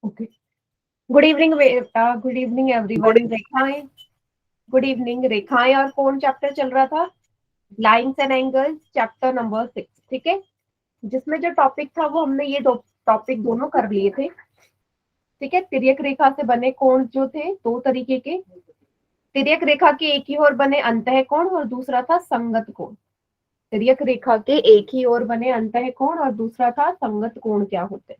Okay. Good evening बेटा, good evening everyone. रेखाएं, good evening. रेखाएं और कौन चैप्टर चल रहा था? Lines and angles, chapter number 6। ठीक है, जिसमें जो टॉपिक था वो हमने ये दो टॉपिक दोनों कर लिए थे। ठीक है, तिर्यक रेखा से बने कोण जो थे दो तरीके के। तिर्यक रेखा के एक ही ओर बने अंतः कोण और दूसरा था संगत कोण। तिर्यक रेखा के एक ही ओर बने अंतः कोण और दूसरा था संगत कोण क्या होते हैं।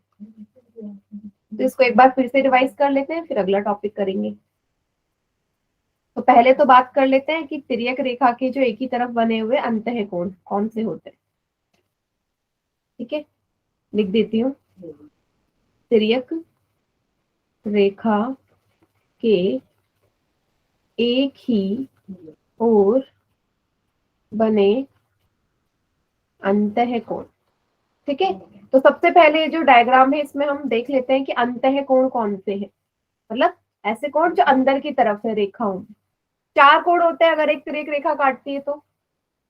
तो इसको एक बार फिर से रिवाइज कर लेते हैं, फिर अगला टॉपिक करेंगे। तो पहले तो बात कर लेते हैं कि तिर्यक रेखा के जो एक ही तरफ बने हुए अंतः कोण कौन से होते हैं। ठीक है, लिख देती हूँ। तिर्यक रेखा के एक ही ओर बने अंतः कोण। ठीक है, तो सबसे पहले जो डायग्राम है इसमें हम देख लेते हैं कि अंतः कोण कौन से हैं। मतलब ऐसे कोण जो अंदर की तरफ है रेखाओं में। चार कोण होते हैं अगर एक तिर्यक रेखा काटती है तो।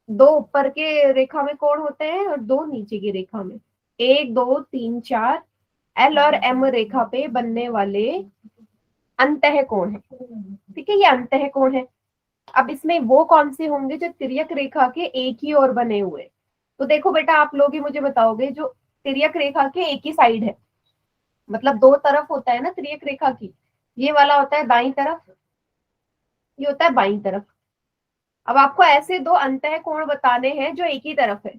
दो ऊपर के रेखा में कोण होते हैं और दो नीचे की रेखा में। एक दो तीन चार एल और एम रेखा पे बनने वाले अंतः कोण है। ठीक है, ये अंतः कोण है। अब इसमें वो कौन से होंगे जो तिर्यक रेखा के एक ही ओर बने हुए। तो देखो बेटा, आप लोग ही मुझे बताओगे, जो तिर्यक रेखा के एक ही साइड है, मतलब दो तरफ होता है ना तिर्यक रेखा की। ये वाला होता है दाईं तरफ, ये होता है बाईं तरफ। अब आपको ऐसे दो अंतः कोण बताने हैं जो एक ही तरफ है।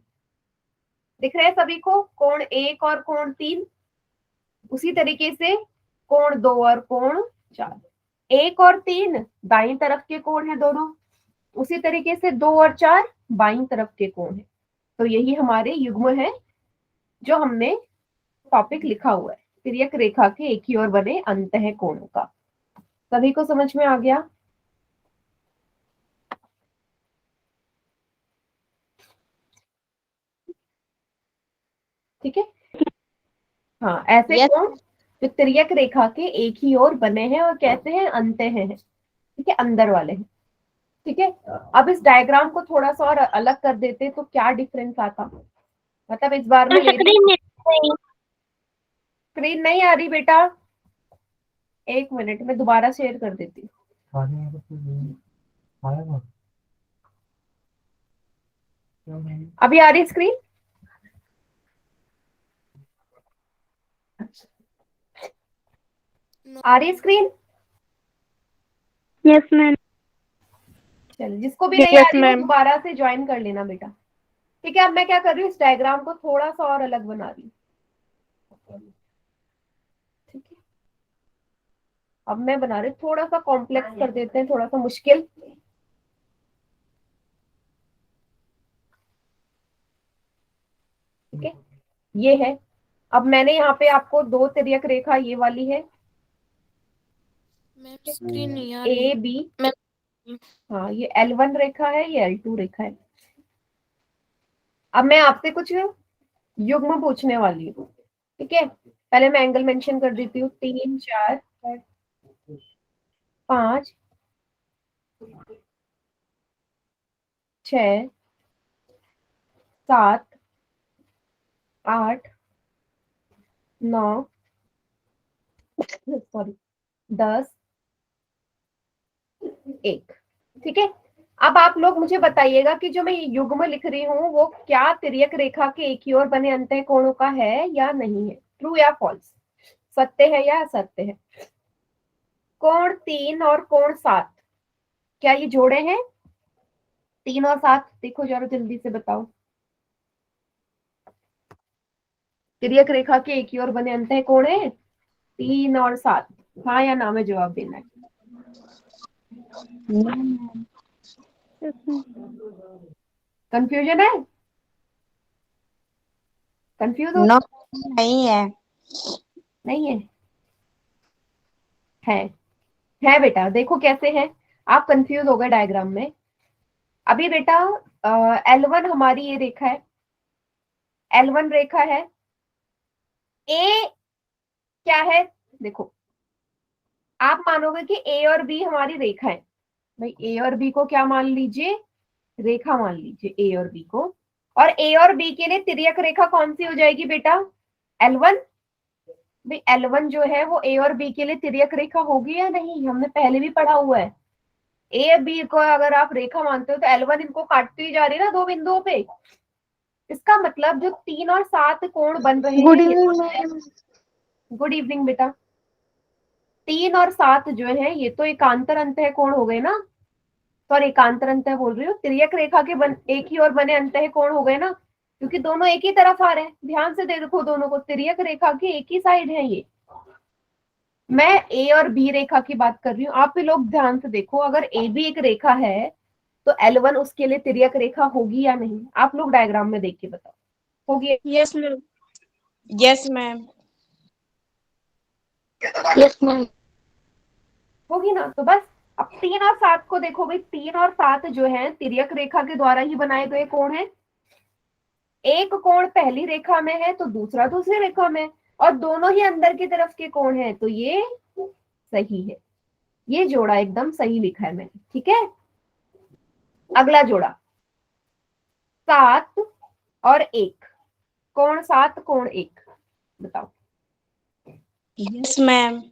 दिख रहे हैं सभी को, कोण एक और कोण तीन। उसी तरीके से कोण दो और कोण चार। एक और तीन दाईं तरफ के कोण है दोनों। उसी तरीके से दो और चार बाईं तरफ के कोण है। तो यही हमारे युग्म है जो हमने टॉपिक लिखा हुआ है, तिर्यक रेखा के एक ही ओर बने अंतः कोणों का। सभी को समझ में आ गया? ठीक है, हाँ, ऐसे यस कोण जो तिर्यक रेखा के एक ही ओर बने हैं और कैसे हैं, अंतः हैं। ठीक है, अंदर वाले हैं। ठीक है, अब इस डायग्राम को थोड़ा सा और अलग कर देते तो क्या डिफरेंस आता। मतलब इस बार में ले रही हूँ। स्क्रीन नहीं आ रही बेटा, एक मिनट में दोबारा शेयर कर देती हूँ। अभी आ रही स्क्रीन? आ रही स्क्रीन? Yes ma'am. चलो, जिसको भी नहीं आ यस रही वो मैम। दोबारा से ज्वाइन कर लेना बेटा। ठीक है, अब मैं क्या कर रही हूँ, इस डायग्राम को थोड़ा सा और अलग बना रही हूँ। ठीक है, अब मैं बना रही हूँ, थोड़ा सा कॉम्प्लेक्स कर देते हैं, थोड़ा सा मुश्किल। ठीक है, ये है। अब मैंने यहाँ पे आपको दो तिर्यक रेखा ये वाली है, मैम स्क्रीन नहीं आ रही ए बी। मैम। हाँ, ये L1 रेखा है, ये L2 रेखा है। अब मैं आपसे कुछ युग्म पूछने वाली हूँ। ठीक है, पहले मैं एंगल मेंशन कर देती हूँ। तीन चार पांच छ सात आठ नौ सॉरी 10 एक। ठीक है, अब आप लोग मुझे बताइएगा कि जो मैं ये युग्म लिख रही हूँ वो क्या तिर्यक रेखा के एक ही ओर बने अंतः कोणों का है या नहीं है, ट्रू या फॉल्स, सत्य है या असत्य है। कोण तीन और कोण सात, क्या ये जोड़े हैं? तीन और सात देखो जरा जल्दी से बताओ। तिर्यक रेखा के एक ही ओर बने अंतः कोण है तीन और सात। हाँ या ना में जवाब देना है। कंफ्यूजन है? कंफ्यूज हो? नो, नहीं है। नहीं है? है है बेटा, देखो कैसे है। आप कंफ्यूज हो गए डायग्राम में। अभी बेटा L1 हमारी ये रेखा है, L1 रेखा है। ए क्या है? देखो, आप मानोगे कि ए और बी हमारी रेखा है। भाई ए और बी को क्या मान लीजिए, रेखा मान लीजिए ए और बी को। और ए और बी के लिए तिर्यक रेखा कौन सी हो जाएगी बेटा? L1। भाई L1 जो है वो A और B के लिए तिर्यक रेखा होगी या नहीं, हमने पहले भी पढ़ा हुआ है। A B को अगर आप रेखा मानते हो तो L1 इनको काटती ही जा रही है ना दो बिंदुओं पे। इसका मतलब जो 3 और 7 कोण बन रहे गुड हैं, इवनिंग मैम। गुड इवनिंग बेटा, 3 और 7 जो है ये तो एकांतर अंतः कोण हो गए ना, सॉरी एकांतर अंतः बोल रही हूँ, तिर्यक रेखा के एक ही ओर बने अंतः कोण हो गए ना, क्योंकि दोनों एक ही तरफ आ रहे हैं। ध्यान से देखो दोनों को, तिर्यक रेखा के एक ही साइड है ये। मैं ए और बी रेखा की बात कर रही हूँ, आप भी लोग ध्यान से देखो, अगर ए बी एक रेखा है तो L1 उसके लिए तिर्यक रेखा होगी या नहीं, आप लोग डायग्राम में देख के बताओ, होगी? Yes ma'am. Yes ma'am. Yes ma'am. होगी ना। तो बस अब 3 और 7 को देखो भाई, 3 और 7 जो है तिर्यक रेखा के द्वारा ही बनाए गए कोण है। एक कोण पहली रेखा में है तो दूसरा दूसरी रेखा में, और दोनों ही अंदर की तरफ के कोण है, तो ये सही है। ये जोड़ा एकदम सही लिखा है मैंने, ठीक है। अगला जोड़ा 7 और 1, कोण 7 कोण 1, बताओ यस मैम।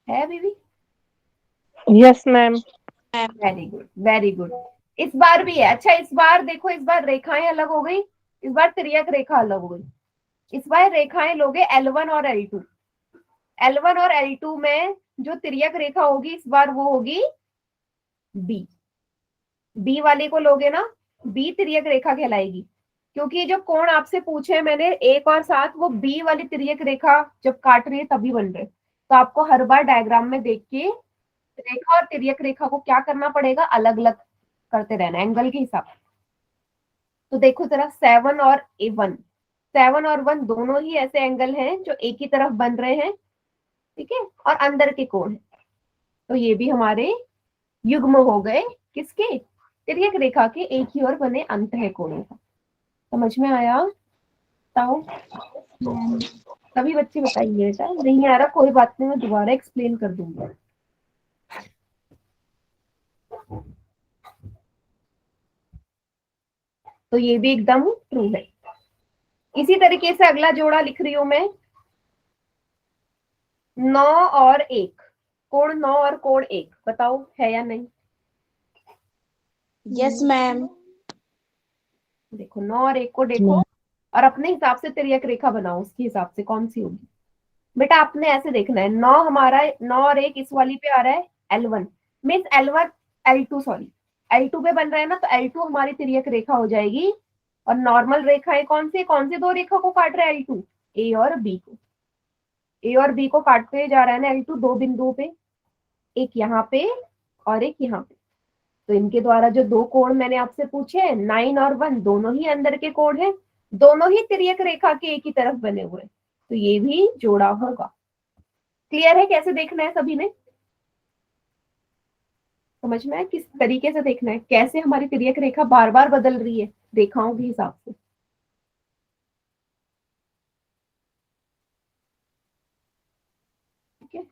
है बीवी? Yes ma'am. Very good very good. इस बार भी है। अच्छा इस बार देखो, इस बार रेखाएं अलग हो गई, इस बार तिर्यक रेखा अलग हो गई। इस बार रेखाएं लोगे L1 और L2, L1 और L2 में जो तिर्यक रेखा होगी इस बार वो होगी बी। बी वाली को लोगे ना, बी तिर्यक रेखा कहलाएगी, क्योंकि जो कोण आपसे पूछे मैंने 1 और 7 वो बी वाली तिर्यक रेखा जब काट रही है तभी बन रहे। तो आपको हर बार डायग्राम में देख के रेखा और तिर्यक रेखा को क्या करना पड़ेगा, अलग अलग करते रहना एंगल के हिसाब से। तो देखो जरा 7 और 1, 7 और 1 दोनों ही ऐसे एंगल हैं जो एक ही तरफ बन रहे हैं, ठीक है, और अंदर के कोण है, तो ये भी हमारे युग्म हो गए किसके, तिर्यक रेखा के एक ही ओर बने अंतः कोणों का। समझ में आया? बताओ सभी बच्चे बताइए। बेटा नहीं आ रहा कोई बात नहीं, मैं दोबारा एक्सप्लेन कर दूंगा। तो ये भी एकदम ट्रू है। इसी तरीके से अगला जोड़ा लिख रही हूं मैं, 9 और 1, कोण 9 और कोण 1, बताओ है या नहीं? Yes ma'am. देखो 9 और 1 को देखो और अपने हिसाब से तिर्यक रेखा बनाओ, उसके हिसाब से कौन सी होगी। बेटा आपने ऐसे देखना है, 9 हमारा 9 और 1 इस वाली पे आ रहा है L1, means L1 L2 sorry L2 पे बन रहा है ना, तो L2 हमारी तिर्यक रेखा हो जाएगी। और नॉर्मल रेखाएं कौन सी दो रेखा को काट रहा है L2, ए और बी को, ए और बी को काटते जा रहा है ना L2 दो बिंदुओं पे, एक यहाँ पे और एक यहाँ पे। तो इनके द्वारा जो दो कोण मैंने आपसे पूछे 9 और 1 दोनों ही अंदर के कोण हैं, दोनों ही तिर्यक रेखा के एक ही तरफ बने हुए हैं, तो ये भी जोड़ा होगा। क्लियर है कैसे देखना है सभी ने? समझ में है किस तरीके से देखना है, कैसे हमारी तिर्यक रेखा बार बार बदल रही है रेखाओं के हिसाब से। ठीक है,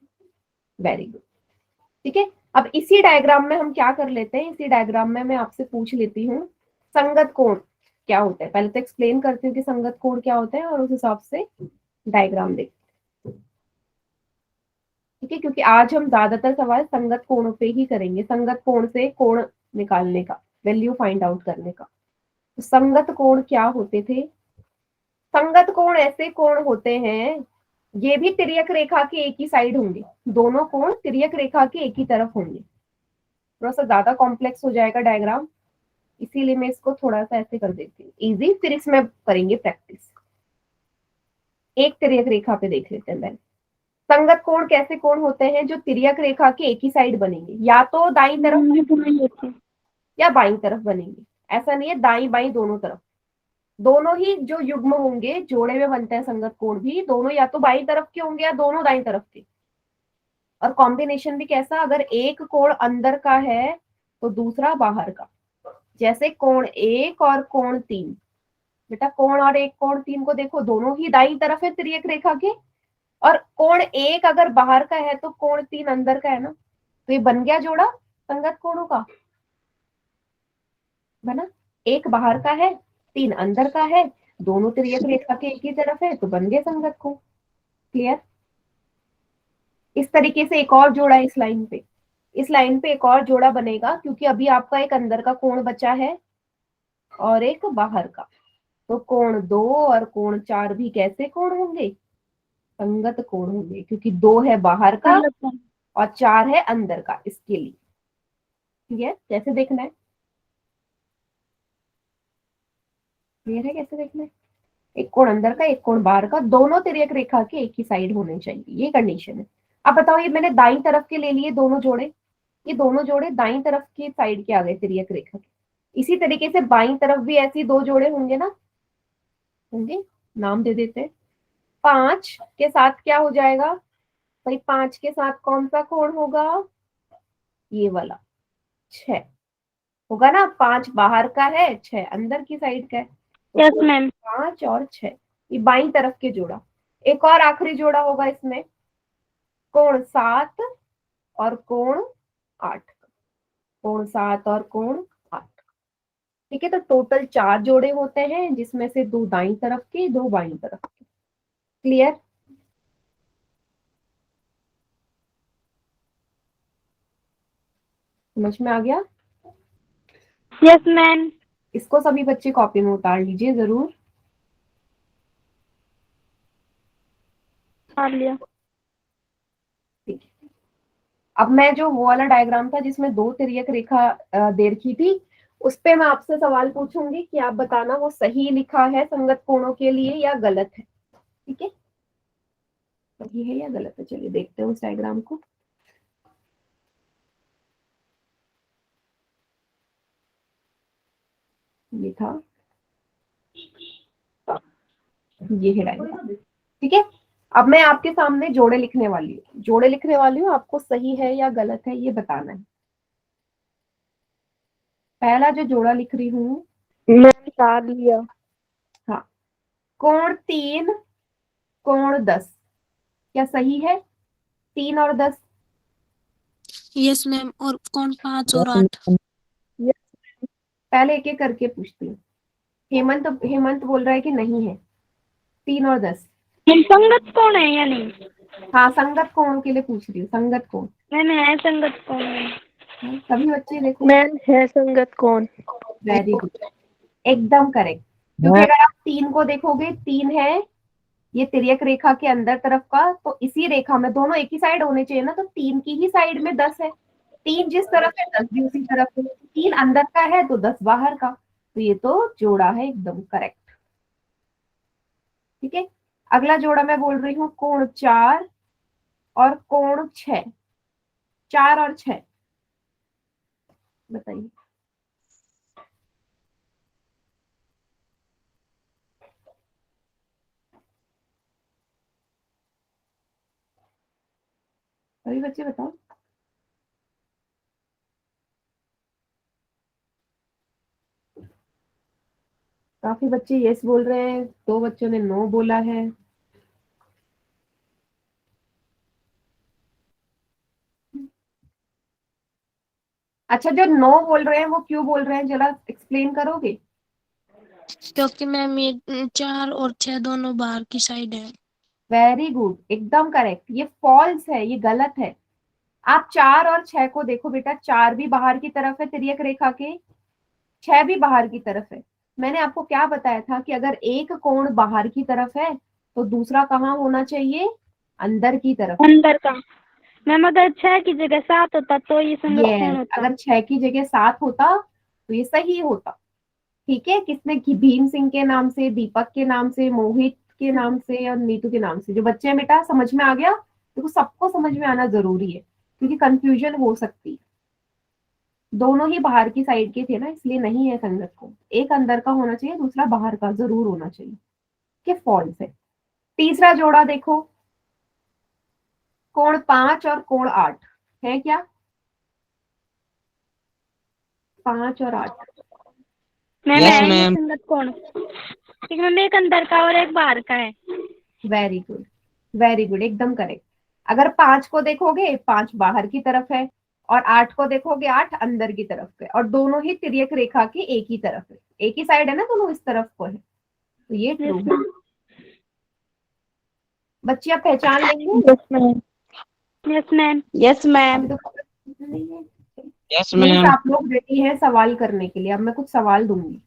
वेरी गुड। ठीक है, अब इसी डायग्राम में हम क्या कर लेते हैं, इसी डायग्राम में मैं आपसे पूछ लेती हूँ संगत कोण क्या होता है। पहले तो एक्सप्लेन करती हूँ कि संगत कोण क्या होता है और उस हिसाब से डायग्राम देखते हैं। ठीक है, क्योंकि आज हम ज्यादातर सवाल संगत कोणों पे ही करेंगे, संगत कोण से कोण निकालने का, वैल्यू फाइंड आउट करने का। तो संगत कोण क्या होते थे? संगत कोण ऐसे कोण होते हैं, ये भी तिर्यक रेखा के एक ही साइड होंगे, दोनों कोण तिर्यक रेखा के एक ही तरफ होंगे। थोड़ा सा ज्यादा कॉम्प्लेक्स हो जाएगा डायग्राम, इसीलिए मैं इसको थोड़ा सा ऐसे कर देती हूँ इजी, फिर इसमें करेंगे प्रैक्टिस। एक तिर्यक रेखा पे देख लेते हैं पहले। संगत कोण कैसे कोण होते हैं जो तिर्यक रेखा के एक ही साइड बनेंगे, या तो दाईं तरफ या बाईं तरफ बनेंगे। ऐसा नहीं है दाईं बाईं दोनों तरफ, दोनों ही जो युग्म होंगे जोड़े में बनते हैं संगत कोण भी, दोनों या तो बाईं तरफ के होंगे या दोनों दाईं तरफ के। और कॉम्बिनेशन भी कैसा, अगर एक कोण अंदर का है तो दूसरा बाहर का, जैसे कोण 1 और कोण 3। बेटा कोण और 1 कोण 3 को देखो, दोनों ही दाईं तरफ है तिर्यक रेखा के, और कोण 1 अगर बाहर का है तो कोण 3 अंदर का है ना, तो ये बन गया जोड़ा संगत कोणों का, बना। एक बाहर का है 3 अंदर का है, दोनों तिर्यक रेखा के एक ही तरफ है, तो बन गए संगत कोण। क्लियर। इस तरीके से एक और जोड़ा इस लाइन पे, इस लाइन पे एक और जोड़ा बनेगा, क्योंकि अभी आपका एक अंदर का कोण बचा है और एक बाहर का। तो कोण 2 और कोण 4 भी कैसे कोण होंगे? संगत कोण होंगे, क्योंकि 2 है बाहर का और 4 है अंदर का, इसके लिए। ठीक है, कैसे देखना है? क्लियर है कैसे देखना है? एक कोण अंदर का, एक कोण बाहर का, दोनों तिर्यक रेखा के एक ही साइड होने चाहिए, ये कंडीशन है। अब बताओ, ये मैंने दाईं तरफ के ले लिए दोनों जोड़े, ये दोनों जोड़े दाईं तरफ की साइड के आ गए तिर्यक रेखा के। इसी तरीके से बाईं तरफ भी ऐसी 2 जोड़े होंगे ना, होंगे, नाम दे देते हैं। 5 के साथ क्या हो जाएगा भाई? 5 के साथ कौन सा कोण होगा? ये वाला 6 होगा ना। 5 बाहर का है, 6 अंदर की साइड का है। Yes ma'am. 5 और 6 ये बाईं तरफ के जोड़ा। एक और आखिरी जोड़ा होगा इसमें, कोण 7 और कोण 8, कोण 7 और कोण 8। ठीक है, तो टोटल 4 जोड़े होते हैं, जिसमें से 2 दाईं तरफ के, 2 बाईं तरफ के। क्लियर? समझ में आ गया? Yes ma'am. इसको सभी बच्चे कॉपी में उतार लीजिए जरूर। आ लिया। ठीक है, अब मैं जो वो वाला डायग्राम था जिसमें 2 तिर्यक रेखा दे रखी थी, उस पे मैं आपसे सवाल पूछूंगी कि आप बताना वो सही लिखा है संगत कोणों के लिए या गलत है। ठीक है, सही है या गलत है? चलिए देखते हैं उस डायग्राम को। ये था, ये है डायग्राम। ठीक है, अब मैं आपके सामने जोड़े लिखने वाली हूँ, जोड़े लिखने वाली हूँ, आपको सही है या गलत है ये बताना है। पहला जो जोड़ा लिख रही हूँ, मैम 4 लिया। हाँ, कोण 3 कोण 10, क्या सही है? 3 और 10? Yes ma'am. और कौन 5 और 8? पहले एक एक करके पूछती हूँ। हेमंत हेमंत बोल रहा है कि नहीं है 3 और 10। संगत कौन है या नहीं? हाँ, संगत कोणों के लिए पूछ रही हूँ, संगत कोण। मैम है संगत कौन है? हाँ, सभी बच्चे देखो। मैम है संगत कौन? वेरी गुड, एकदम करेक्ट। क्योंकि अगर आप 3 को देखोगे, 3 है ये तिर्यक रेखा के अंदर तरफ का, तो इसी रेखा में दोनों एक ही साइड होने चाहिए ना, तो 3 की ही साइड में 10 है। 3 जिस तरफ है 10 भी उसी तरफ है। 3 अंदर का है तो 10 बाहर का, तो ये तो जोड़ा है एकदम करेक्ट। ठीक है, अगला जोड़ा मैं बोल रही हूँ, कोण 4 और कोण 6। 4 और 6 बताइए। सभी बच्चे बताओ। काफी बच्चे यस बोल रहे हैं, 2 बच्चों ने नो बोला है। अच्छा, जो नो बोल रहे हैं वो क्यों बोल रहे हैं, जरा एक्सप्लेन करोगे? क्योंकि मैम ये 4 और 6 दोनों बाहर की साइड है। वेरी गुड, एकदम करेक्ट। ये फॉल्स है, ये गलत है। आप 4 और 6 को देखो बेटा, 4 भी बाहर की तरफ है तिर्यक रेखा के, 6 भी बाहर की तरफ है। मैंने आपको क्या बताया था कि अगर एक कोण बाहर की तरफ है तो दूसरा कहाँ होना चाहिए? अंदर की तरफ। अंदर का। मैम अगर 6 की जगह 7 होता तो ये संगत कौन ये होता? अगर 6 की जगह 7 होता तो ये सही होता। ठीक है, किसने की? भीम सिंह के नाम से, दीपक के नाम से, मोहित के नाम से और नीतू के नाम से। जो बच्चे हैं बेटा, समझ में आ गया? देखो, सबको समझ में आना जरूरी है, क्योंकि कंफ्यूजन हो सकती है। दोनों ही बाहर की साइड के थे ना, इसलिए नहीं है संगत को। एक अंदर का होना चाहिए, दूसरा बाहर का जरूर होना चाहिए। कि फॉल्स है। तीसरा जोड़ा देखो, कोण 5 और कोण 8 है क्या? 5 और 8 मैम यस है ये मैम। संगत कौन? एक मैम एक अंदर का और एक बाहर का है। वेरी गुड, वेरी गुड, एकदम करेक्ट। अगर 5 को देखोगे, 5 बाहर की तरफ है, और 8 को देखोगे, 8 अंदर की तरफ है, और दोनों ही तिर्यक रेखा के एक ही तरफ है, एक ही साइड है ना, दोनों इस तरफ को है, तो ये ट्रू यस है। मैम। बच्चे आप पहचान लेंगे? Yes ma'am. Yes ma'am. Yes ma'am. अभी तो पता नहीं है। Yes means ma'am. आप लोग रेडी हैं सवाल करने के लिए। अब मैं कुछ सवाल दूंगी।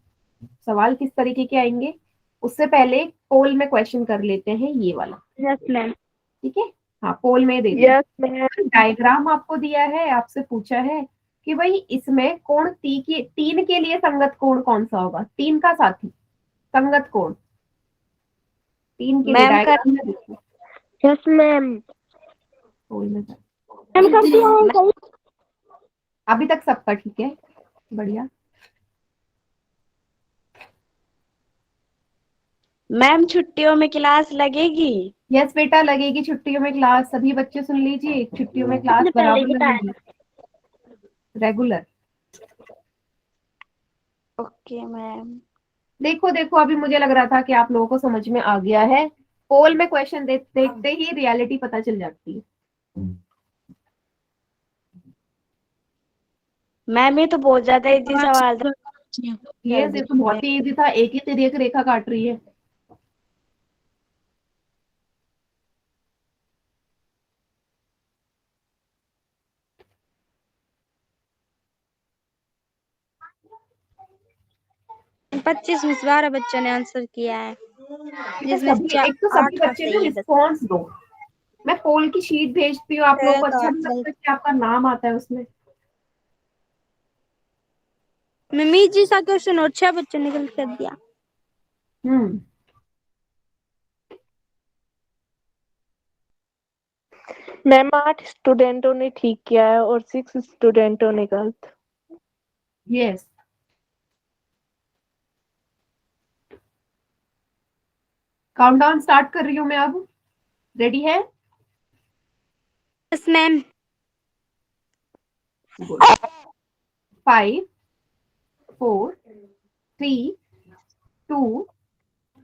सवाल किस तरीके के आएंगे उससे पहले पोल में क्वेश्चन कर लेते हैं ये वाला। Yes ma'am. ठीक है, हाँ पोल में दे दो। Yes ma'am. डायग्राम आपको दिया है, आपसे पूछा है कि भाई इसमें कोण तीन के लिए संगत कोण कौन सा होगा? तीन का साथी संगत कोण तीन के लिए मैम का डायग्राम में देखो। Yes ma'am. पोल में कर। मैम करती हूँ। अभी तक सबका ठीक है, बढ़िया। मैम छुट्टियों में क्लास लगेगी? यस बेटा, लगेगी छुट्टियों में क्लास। सभी बच्चे सुन लीजिए, छुट्टियों में क्लास मुझे पहले ही बराबर बताया लगेगी, रेगुलर। Okay ma'am. देखो देखो, अभी मुझे लग रहा था कि आप लोगों को समझ में आ गया है। पोल में क्वेश्चन देखते ही रियलिटी पता चल जाती है। मैम ये तो बहुत ज्यादा इजी सवाल था। ये तो बहुत ही इजी था, एक ही तिर्यक रेखा काट रही है। पच्चीस में से 12 बच्चों ने आंसर किया है, जिसमें एक तो सभी 8 का बच्चे सही ना है, 10 रिस्पॉन्स दो। मैं पोल की शीट भेजती हूँ, आप लोगों को अच्छा नहीं तो लगता कि आपका नाम आता है उसमें? मम्मी जी सा क्वेश्चन और 6 बच्चों ने गलत कर दिया। हम्म मैम 8 स्टूडेंटों ने ठीक किया है और 6 स्टूडेंटों ने गलत। यस। काउंटडाउन स्टार्ट कर रही हूँ मैं अब। रेडी है? Yes ma'am. गुड। 5 4 3 2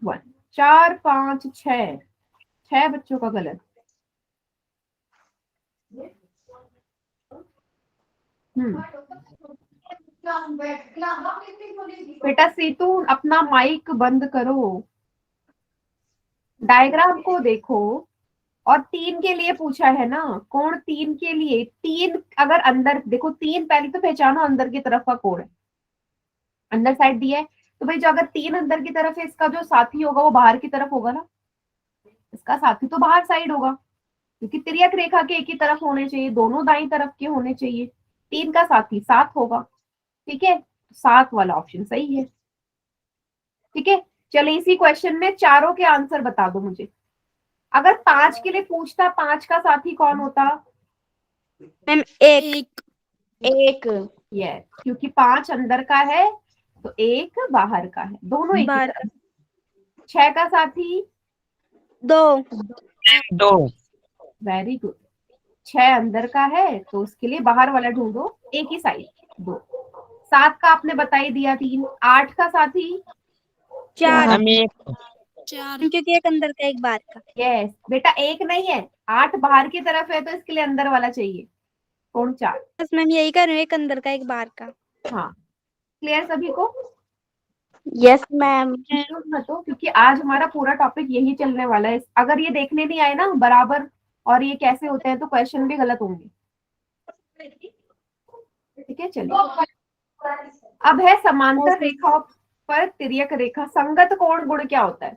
1। 4 5 6 बच्चों का गलत। बेटा सीतू अपना माइक बंद करो, डायग्राम को देखो। और 3 के लिए पूछा है ना, कोण 3 के लिए। 3 अगर अंदर देखो, 3 पहले तो पहचानो अंदर की तरफ का कोण है, अंदर साइड दिया है। तो भाई जो अगर 3 अंदर की तरफ है, इसका जो साथी होगा वो बाहर की तरफ होगा ना, इसका साथी तो बाहर साइड होगा, क्योंकि तिर्यक रेखा के एक ही तरफ होने चाहिए, दोनों दाईं तरफ के होने चाहिए। 3 का साथी 7 होगा। ठीक है, 7 वाला ऑप्शन सही है। ठीक है, चलो इसी क्वेश्चन में चारों के आंसर बता दो मुझे। अगर 5 के लिए पूछता, 5 का साथी कौन होता? मैम एक। यस, क्योंकि 5 अंदर का है तो 1 बाहर का है, दोनों एक ही बाहर तरफ। 6 का साथी 2। Very good. 6 अंदर का है तो उसके लिए बाहर वाला ढूंढो, एक ही साइड 2। 7 का आपने बता ही दिया 3। 8 का साथी 4, हम एक। क्योंकि एक अंदर का एक बाहर का। यस बेटा, एक नहीं है, 8 बाहर की तरफ है तो इसके लिए अंदर वाला चाहिए, कोण 4। बस मैम यही कर रही हूँ, एक अंदर का एक बाहर का। हाँ, क्लियर सभी को? Yes ma'am. मत हो, क्योंकि आज हमारा पूरा टॉपिक यही चलने वाला है। अगर ये देखने नहीं आए ना बराबर और ये कैसे होते हैं तो क्वेश्चन भी गलत होंगे। ठीक है, चलिए अब है समांतर रेखाओं पर तिर्यक रेखा। संगत कोण गुण क्या होता है?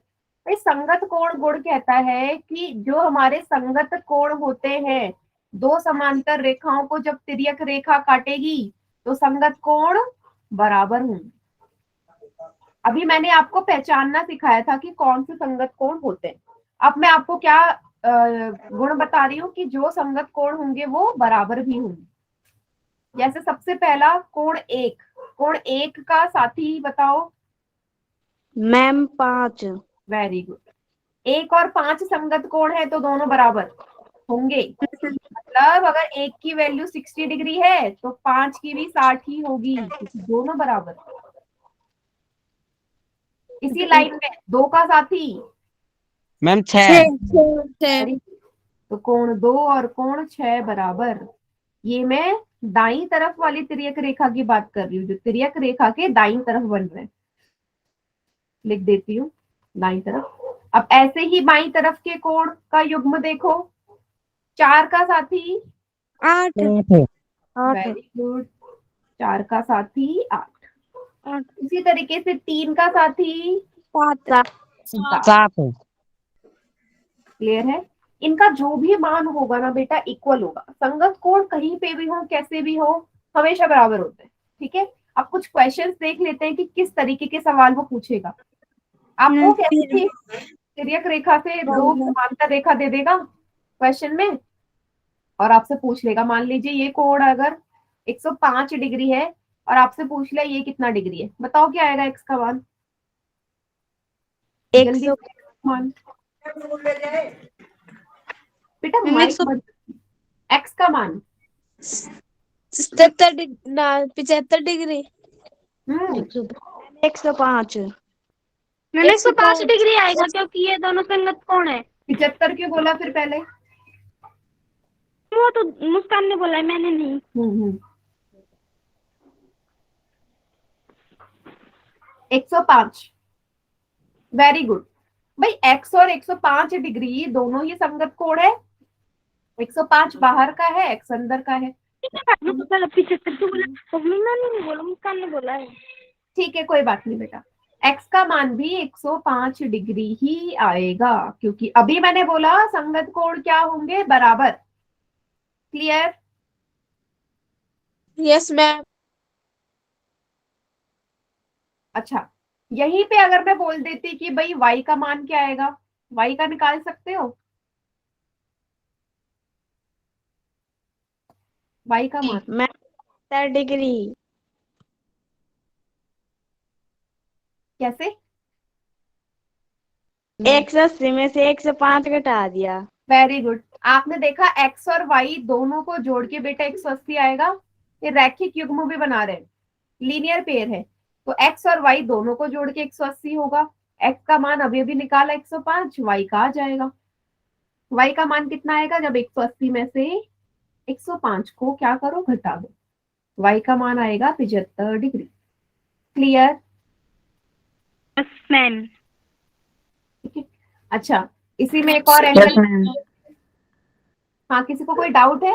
भाई संगत कोण गुण कहता है कि जो हमारे संगत कोण होते हैं, दो समांतर रेखाओं को जब तिर्यक रेखा काटेगी तो संगत कोण बराबर होंगे। अभी मैंने आपको पहचानना सिखाया था कि कौन से संगत कोण होते हैं। अब मैं आपको क्या गुण बता रही हूँ कि जो संगत कोण होंगे वो बराबर भी होंगे। जैसे सबसे पहला कोण 1, कोण 1 का साथी बताओ। मैम 5। Very good. 1 और 5 संगत कोण है तो दोनों बराबर होंगे। मतलब अगर 1 की वैल्यू 60 डिग्री है तो 5 की भी 60 ही होगी, क्योंकि दोनों बराबर। इसी लाइन में 2 का साथी मैम 6। तो कोण 2 और कोण 6 बराबर। ये मैं दाईं तरफ वाली तिर्यक रेखा की बात कर रही हूँ, जो तिर्यक रेखा के दाईं तरफ बन रहे हैं। लिख देती हूँ दाईं तरफ। अब ऐसे ही बाईं तरफ के कोण का युग्म देखो, 4 का साथी 8 8 वेरी गुड, 4 का साथी 8। 8 इसी तरीके से 3 का साथी 7 7। 7 क्लियर है। इनका जो भी मान होगा ना बेटा इक्वल होगा, संगत कोण कहीं पे भी हो कैसे भी हो हमेशा बराबर होते हैं। ठीक है, अब कुछ क्वेश्चंस देख लेते हैं कि किस तरीके के सवाल वो पूछेगा। आपको कैसी तिर्यक रेखा से दो समांतर रेखा दे देगा क्वेश्चन में और आपसे पूछ लेगा, मान लीजिए ये कोण अगर 105 डिग्री है और आपसे पूछ लिया ये कितना डिग्री है, बताओ क्या आएगा एक्स का मान, जल्दी 100 से मान बेटा, मैम, माइक बंद, एक्स का मान 75 डिग्री 105 मैम 105 डिग्री आएगा क्योंकि ये दोनों संगत कोण है। 75 क्यों बोला फिर पहले? वो तो मुस्कान ने बोला है, मैंने नहीं। 105 वेरी गुड भाई, एक्स और 105 डिग्री दोनों ही संगत कोण है। 105 बाहर का है, एक्स अंदर का है। 75 तो बोला, मैंने नहीं बोला, मुस्कान ने बोला है। ठीक है कोई बात नहीं बेटा, एक्स का मान भी 105 डिग्री ही आएगा क्योंकि अभी मैंने बोला संगत कोण क्या होंगे, बराबर। क्लियर? Yes ma'am. अच्छा, यहीं पे अगर मैं बोल देती कि भाई y का मान क्या आएगा, y का निकाल सकते हो? y का मान मैम 70 डिग्री कैसे? 180 में से 105 घटा दिया। वेरी गुड, आपने देखा x और y दोनों को जोड़ के बेटा 180 आएगा। ये रैखिक युग्म भी बना रहे हैं, लीनियर पेयर है, तो x और y दोनों को जोड़ के 180 होगा। x का मान अभी अभी निकाला 105, y का आ जाएगा। y का मान कितना आएगा जब 180 में से 105 को क्या करो, घटा दो, y का मान आएगा 75 डिग्री। क्लियर? Yes ma'am. अच्छा, इसी में एक और एंगल, हाँ किसी को कोई डाउट है?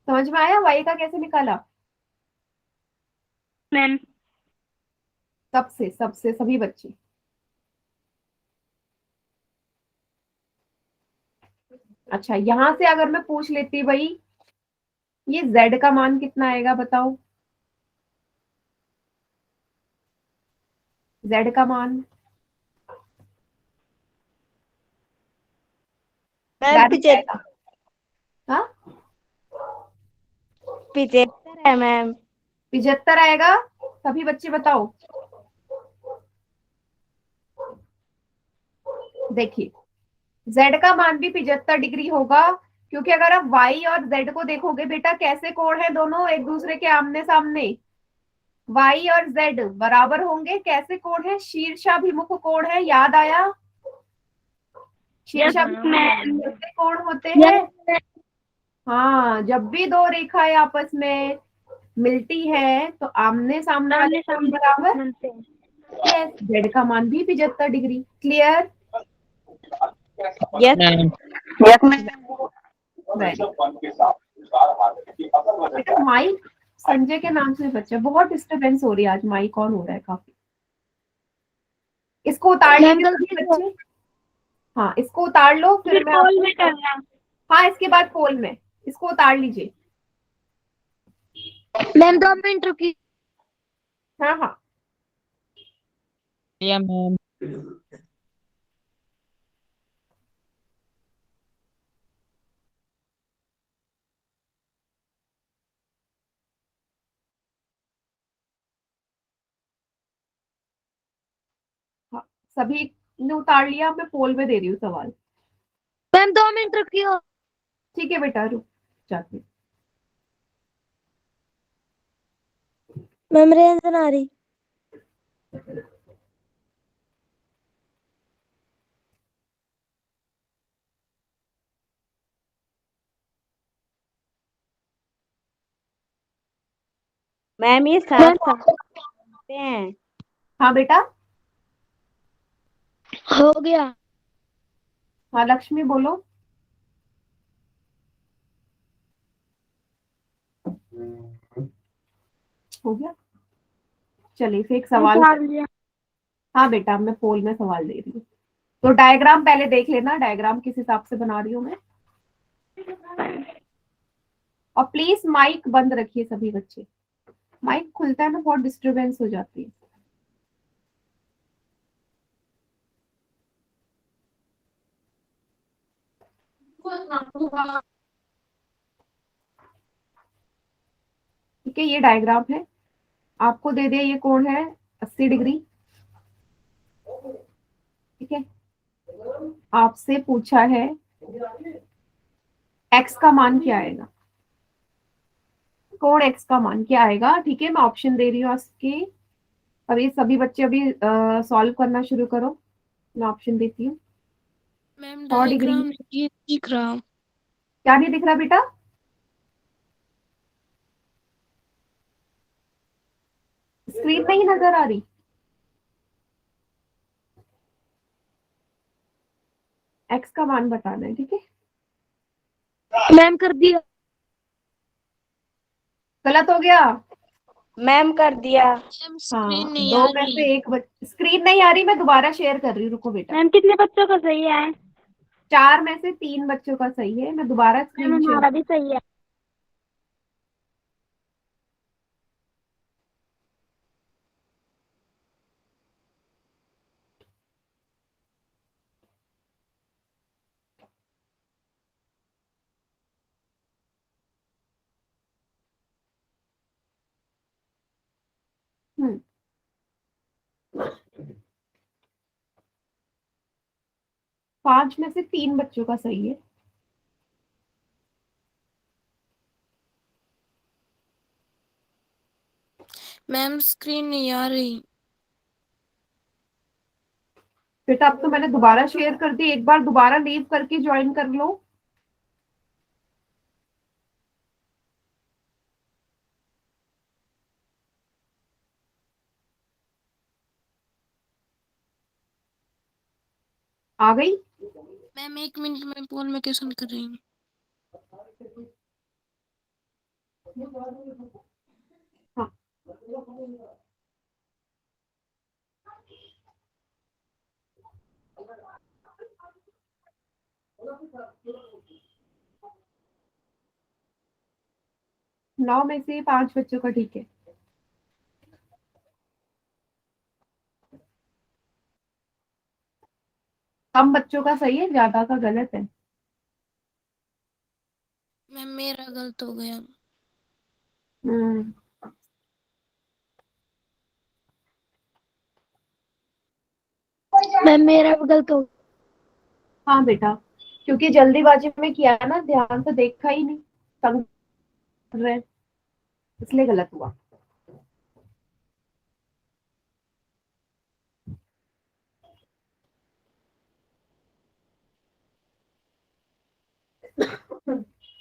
समझ में आया y का कैसे निकाला? मैम सबसे सबसे सभी बच्चे, अच्छा यहां से अगर मैं पूछ लेती भाई ये z का मान कितना आएगा बताओ, z का मान डायरेक्ट आएगा। हाँ 75 है मैम। 75 आएगा, सभी बच्चे बताओ। देखिए z का मान भी 75 डिग्री होगा क्योंकि अगर आप y और z को देखोगे बेटा कैसे कोण है, दोनों एक दूसरे के आमने सामने, y और z बराबर होंगे। कैसे कोण है, शीर्षाभिमुख कोण है, याद आया? शीर्षाभिमुख कैसे कोण होते हैं? हाँ, जब भी दो रेखाएं आपस में मिलती है तो आमने सामने वाले कोण बराबर। यस, z का मान भी 75 डिग्री। क्लियर? यस बेटा माइक संजय के नाम से बच्चा, बहुत डिस्टरबेंस हो रही है आज, माइक ऑन हो रहा है काफी, इसको उतार लीजिए सभी बच्चे। हाँ इसको उतार लो, फिर मैं हाँ इसके बाद पोल में इसको उतार लीजिए। मैम 2 मिनट रुकी। हाँ हाँ मैम हाँ, सभी ने उतार लिया, मैं पोल में दे रही हूँ सवाल। मैम 2 मिनट रुकियो। ठीक है बेटा, रुक जाती हूँ। मैम रेंज ना आ रही। मैम ये साथ हैं। हाँ बेटा हो गया। हाँ लक्ष्मी बोलो। हो गया। चलिए फिर एक सवाल। हाँ बेटा मैं पोल में सवाल दे रही हूँ, तो डायग्राम पहले देख लेना, डायग्राम किस हिसाब से बना रही हूँ मैं। और प्लीज माइक बंद रखिए सभी बच्चे, माइक खुलता है ना बहुत डिस्टरबेंस हो जाती है। ठीक है, ये डायग्राम है, आपको दे दिया ये कोण है 80 डिग्री। ठीक है, आपसे पूछा है एक्स का मान क्या आएगा, कोण एक्स का मान क्या आएगा। ठीक है, मैं ऑप्शन दे रही हूँ आपके। अभी सभी बच्चे अभी सॉल्व करना शुरू करो, मैं ऑप्शन देती हूँ। मैम 100 डिग्री, डायग्राम ये दिख रहा। क्या नहीं दिख रहा बेटा? स्क्रीन नहीं नजर आ रही? एक्स का मान बताना है, ठीक है। मैम कर दिया। गलत हो गया। मैम कर दिया। मैम स्क्रीन हाँ नहीं दो आ में रही। से एक स्क्रीन नहीं आ रही, मैं दोबारा शेयर कर रही हूँ, रुको बेटा। मैम कितने बच्चों का सही है? 4 में से 3 बच्चों का सही है, मैं दोबारा मैम स्क्रीन शेयर। हमारा भी सही है। हम्म 5 में से 3 बच्चों का सही है। मैम स्क्रीन नहीं आ रही। बेटा अब तो मैंने दोबारा शेयर कर दी, एक बार दोबारा लीव करके ज्वाइन कर लो। आ गई? मैम 1 मिनट में पोल में क्वेश्चन कर रही हूँ। हाँ 9 में से 5 बच्चों का ठीक है। कम बच्चों का सही है, ज्यादा का गलत है। मैम मेरा गलत हो गया। हम्म मैम मेरा भी गलत हो। हाँ बेटा, क्योंकि जल्दीबाजी में किया है ना, ध्यान से देखा ही नहीं, तंग कर रहे हैं, इसलिए गलत हुआ।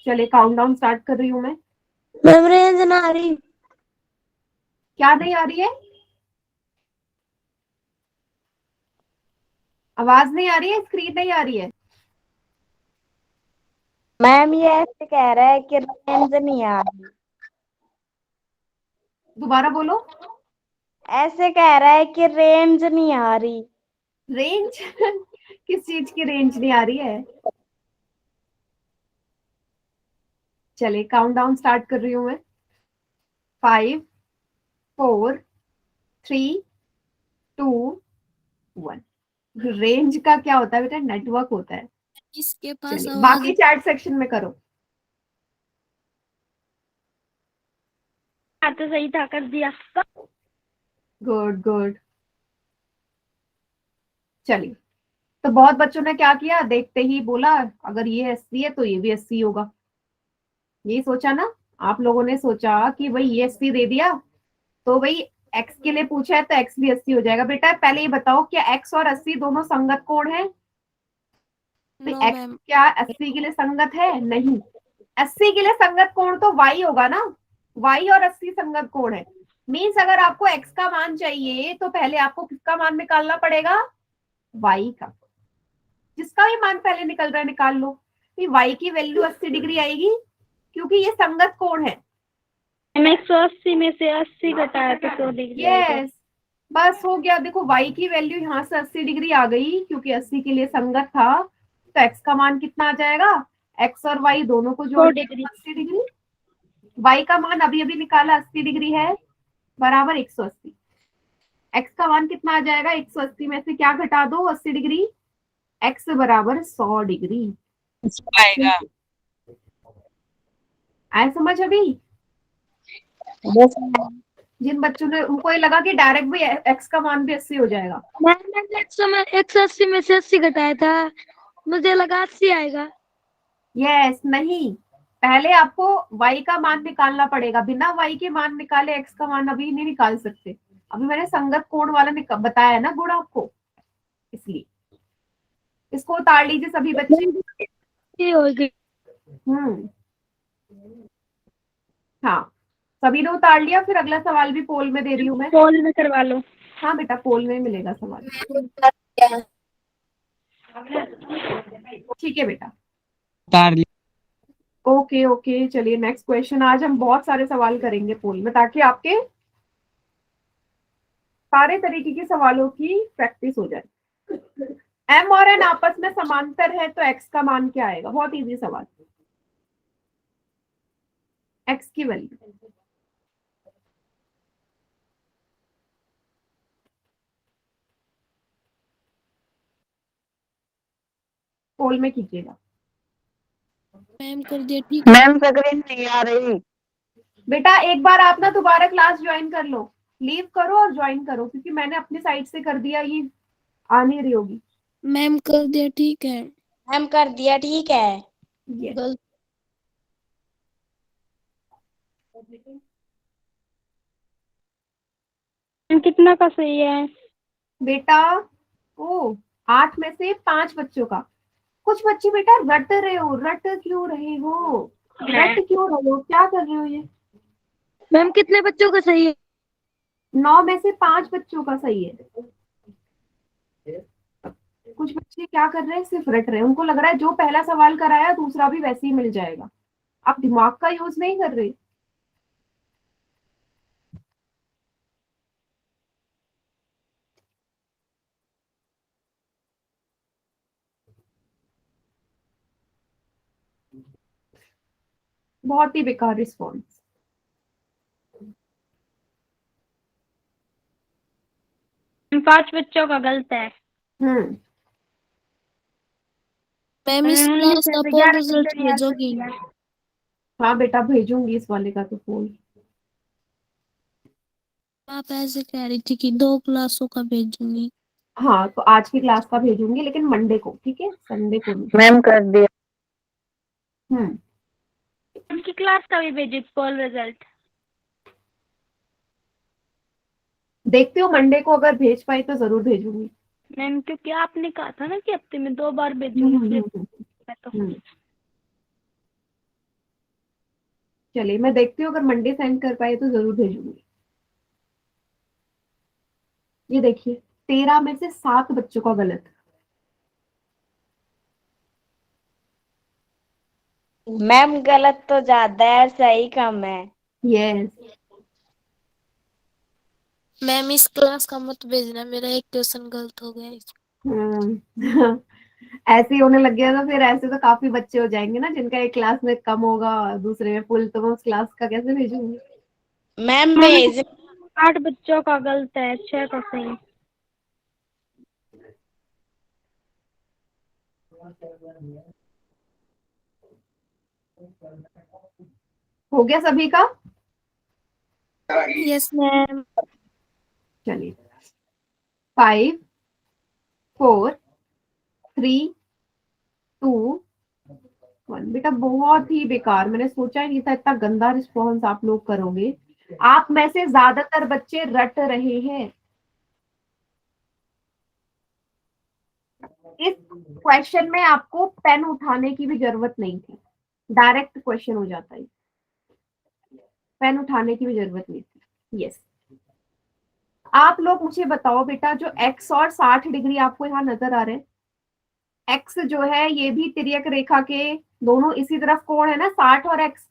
चलिए काउंटडाउन स्टार्ट कर रही हूँ मैं। मैम रेंज ना आ रही। क्या नहीं आ रही है? आवाज नहीं आ रही है, स्क्रीन नहीं आ रही है? मैम ये ऐसे कह रहा है कि रेंज नहीं आ रही। दोबारा बोलो। ऐसे कह रहा है कि रेंज नहीं आ रही। रेंज किस चीज की रेंज नहीं आ रही है? चलिए काउंटडाउन स्टार्ट कर रही हूँ मैं। 5 4 3 2 1। रेंज का क्या होता है बेटा? नेटवर्क होता है। इसके पास चलिए आवाज। बाकी चैट सेक्शन में करो। तो सही था, कर दिया। Good good. चलिए, तो बहुत बच्चों ने क्या किया, देखते ही बोला अगर ये 80 है तो ये भी 80 होगा। यही सोचा ना आप लोगों ने? सोचा कि भाई ये 80 दे दिया तो भाई एक्स के लिए पूछा है तो एक्स भी 80 हो जाएगा। बेटा पहले ये बताओ, क्या एक्स और 80 दोनों संगत कोण है? तो नो एक्स मैम। क्या 80 के लिए संगत है? नहीं। 80 के लिए संगत कोण तो वाई होगा ना, वाई और 80 संगत कोण है। मीन्स अगर आपको एक्स का मान चाहिए तो पहले आपको किसका मान निकालना पड़ेगा? वाई का। जिसका भी मान पहले निकल रहा है निकाल लो। y की वैल्यू 80 डिग्री आएगी क्योंकि ये संगत कोण है। 180 में से 80 घटाया तो 100 डिग्री आएगा। यस, बस हो गया। देखो y की वैल्यू यहाँ से 80 डिग्री आ गई क्योंकि 80 के लिए संगत था, तो x का मान कितना आ जाएगा, x और y दोनों को जोड़ 100 डिग्री। 80 डिग्री। y का मान अभी अभी निकाला 80 डिग्री है, बराबर 180। x का मान कितना आ जाएगा, 180 में से क्या घटा दो, 80 डिग्री, x बराबर 100 डिग्री। आएगा। आए समझ अभी? जिन बच्चों ने, उनको ये लगा कि डायरेक्ट भी x का मान भी 80 हो जाएगा। मैंने 180 में से 80 घटाया था, मुझे लगा 80 आएगा। यस, नहीं, पहले आपको y का मान निकालना पड़ेगा। बिना y के मान निकाले x का मान अभी नहीं निकाल सकते। अभी मैंने संगत कोण वाला बताया है ना गुण आपको, इसलिए इसको उतार लीजिए सभी बच्चे। ये हो गई। हाँ, सभी ने उतार लिया। फिर अगला सवाल भी पोल में दे रही हूँ मैं। पोल में करवा लो। हाँ बेटा, पोल में मिलेगा सवाल। ठीक है बेटा, उतार लिया। ओके ओके, चलिए नेक्स्ट क्वेश्चन। आज हम बहुत सारे सवाल करेंगे पोल में, ताकि आपके सारे तरीके के सवालों की प्रैक्टिस हो जाए। m और n आपस में समांतर है तो x का मान क्या आएगा? बहुत इजी सवाल। x की वैल्यू, पोल में कीजिएगा। मैम कर दिया ठीक। मैम स्क्रीन नहीं आ रही। बेटा एक बार आप ना दोबारा क्लास ज्वाइन कर लो, लीव करो और ज्वाइन करो, क्योंकि मैंने अपनी साइड से कर दिया, ये आ नहीं रही होगी। मैम कर दिया ठीक है। मैम कर दिया ठीक है। ये गलत। कितना का सही है? बेटा, ओ 8 में से 5 बच्चों का। कुछ बच्चे बेटा रट रहे हो, रट क्यों रहे हो, रट क्यों रहे हो, क्या कर रहे हो ये? मैम कितने बच्चों का सही है? 9 में से 5 बच्चों का सही है। कुछ बच्चे क्या कर रहे हैं, सिर्फ रट रहे हैं। उनको लग रहा है जो पहला सवाल कराया दूसरा भी वैसे ही मिल जाएगा। आप दिमाग का यूज नहीं कर रहे। बहुत ही बेकार रिस्पॉन्स। पांच बच्चों का गलत है। मैम इस क्लास का पोल रिजल्ट भेजोगी? हाँ बेटा, भेजूंगी इस वाले का तो फोन। आप ऐसे कह रही थी कि 2 क्लासों का भेजूंगी। हाँ, तो आज की क्लास का भेजूंगी, लेकिन मंडे को, ठीक है, संडे को नहीं। मैम कर दिया। उनकी क्लास का भी भेजिए पोल रिजल्ट। देखती हूँ मंडे को अगर भेज पाई तो जरूर भेजूंगी। मैम क्योंकि आपने कहा था ना कि हफ्ते में 2 बार भेजूंगी, इसलिए तो चलिए मैं देखती हूँ, अगर मंडे सेंड कर पाए तो जरूर भेजूंगी। ये देखिए, 13 में से 7 बच्चों का गलत। मैम गलत तो ज्यादा है, सही कम है। यस, मैम इस क्लास का मत भेजना, मेरा एक क्वेश्चन गलत हो गया। ऐसे ही होने लग गया तो फिर ऐसे तो काफी बच्चे हो जाएंगे ना, जिनका एक क्लास में कम होगा दूसरे में फुल, तो मैं उस क्लास का कैसे भेजूंगी? मैम भेज 8 बच्चों का गलत है, 6 का सही। हो गया सभी का? Yes ma'am. चलिए, 5 4 3 2 1। बेटा बहुत ही बेकार, मैंने सोचा ही नहीं था इतना गंदा रिस्पॉन्स आप लोग करोगे। आप में से ज्यादातर बच्चे रट रहे हैं। इस क्वेश्चन में आपको पेन उठाने की भी जरूरत नहीं थी, डायरेक्ट क्वेश्चन हो जाता है। पेन उठाने की भी जरूरत नहीं थी। यस, आप लोग मुझे बताओ बेटा, जो x और 60 डिग्री आपको यहाँ नजर आ रहे हैं, एक्स जो है ये भी तिर्यक रेखा के दोनों इसी तरफ कोण है ना, 60 और एक्स।